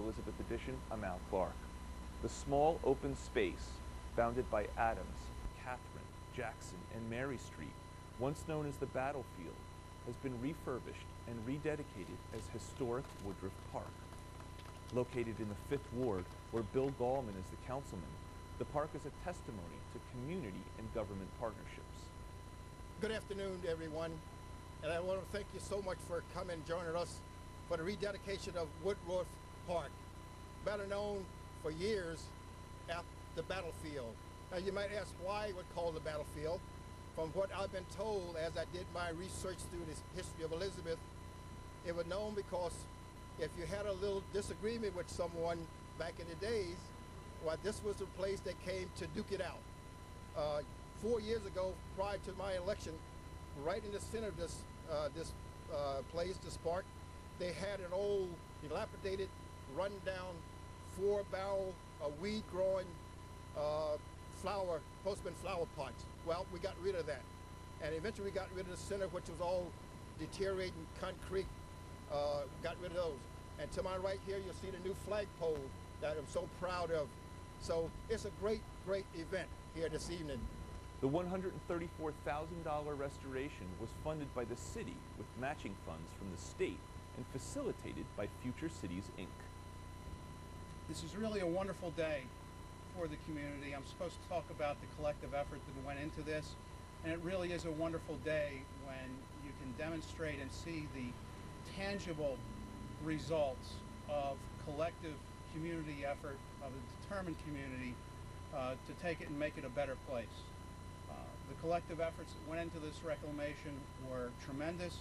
Elizabeth Edition, I'm Al Clark. The small open space bounded by Adams, Catherine, Jackson, and Mary Street, once known as the Battlefield, has been refurbished and rededicated as historic Woodruff Park. Located in the 5th Ward, where Bill Gallman is the councilman, the park is a testimony to community and government partnerships. Good afternoon, everyone, and I want to thank you so much for coming and joining us for the rededication of Woodruff Park, better known for years as the Battlefield. Now you might ask why it was called the Battlefield. From what I've been told as I did my research through the history of Elizabeth, it was known because if you had a little disagreement with someone back in the days, well, this was the place they came to duke it out. 4 years ago, prior to my election, right in the center of this this park, they had an old, dilapidated, run-down, 4-barrel weed-growing postman flower pots. Well, we got rid of that, and eventually we got rid of the center, which was all deteriorating concrete. Got rid of those, and to my right here, you'll see the new flagpole that I'm so proud of. So it's a great, great event here this evening. The $134,000 restoration was funded by the city with matching funds from the state and facilitated by Future Cities, Inc. This is really a wonderful day for the community. I'm supposed to talk about the collective effort that went into this, and it really is a wonderful day when you can demonstrate and see the tangible results of collective community effort, of a determined community to take it and make it a better place. The collective efforts that went into this reclamation were tremendous,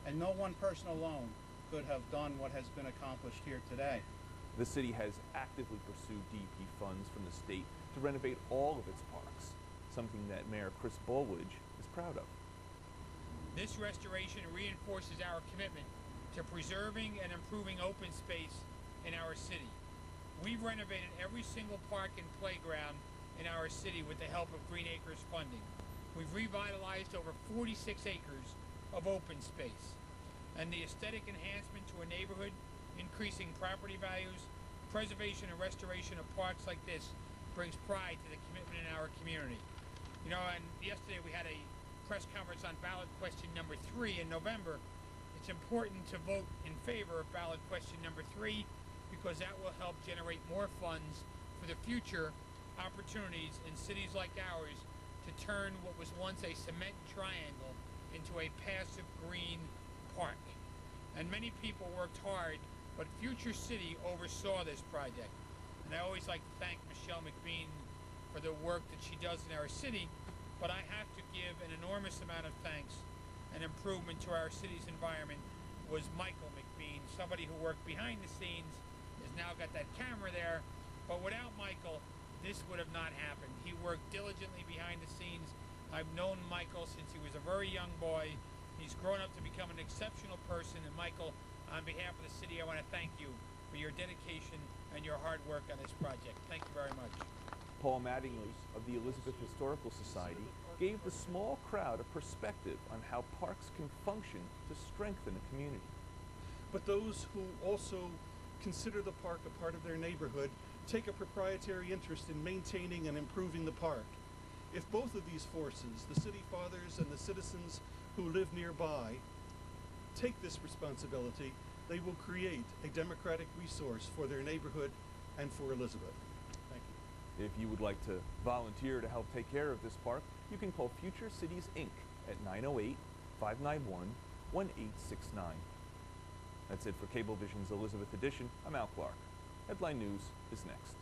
and no one person alone could have done what has been accomplished here today. The city has actively pursued DEP funds from the state to renovate all of its parks, something that Mayor Bollwage is proud of. This restoration reinforces our commitment to preserving and improving open space in our city. We've renovated every single park and playground in our city with the help of Green Acres funding. We've revitalized over 46 acres of open space. And the aesthetic enhancement to a neighborhood, increasing property values, preservation and restoration of parks like this brings pride to the commitment in our community. You know, and yesterday we had a press conference on ballot question number 3 in November. It's important to vote in favor of ballot question number 3 because that will help generate more funds for the future opportunities in cities like ours to turn what was once a cement triangle into a passive green park. And many people worked hard, but Future City oversaw this project. And I always like to thank Michelle McBean for the work that she does in our city, but I have to give an enormous amount of thanks and improvement to our city's environment was Michael McBean, somebody who worked behind the scenes, has now got that camera there, but without Michael, this would have not happened. He worked diligently behind the scenes. I've known Michael since he was a very young boy. He's grown up to become an exceptional person. And Michael, on behalf of the city, I want to thank you for your dedication and your hard work on this project. Thank you very much. Paul Mattingly of the Elizabeth Historical Society gave the small crowd a perspective on how parks can function to strengthen a community. But those who also consider the park a part of their neighborhood take a proprietary interest in maintaining and improving the park. If both of these forces, the city fathers and the citizens who live nearby, take this responsibility, they will create a democratic resource for their neighborhood and for Elizabeth. Thank you. If you would like to volunteer to help take care of this park, you can call Future Cities, Inc. at 908-591-1869. That's it for Cablevision's Elizabeth Edition. I'm Al Clark. Headline News is next.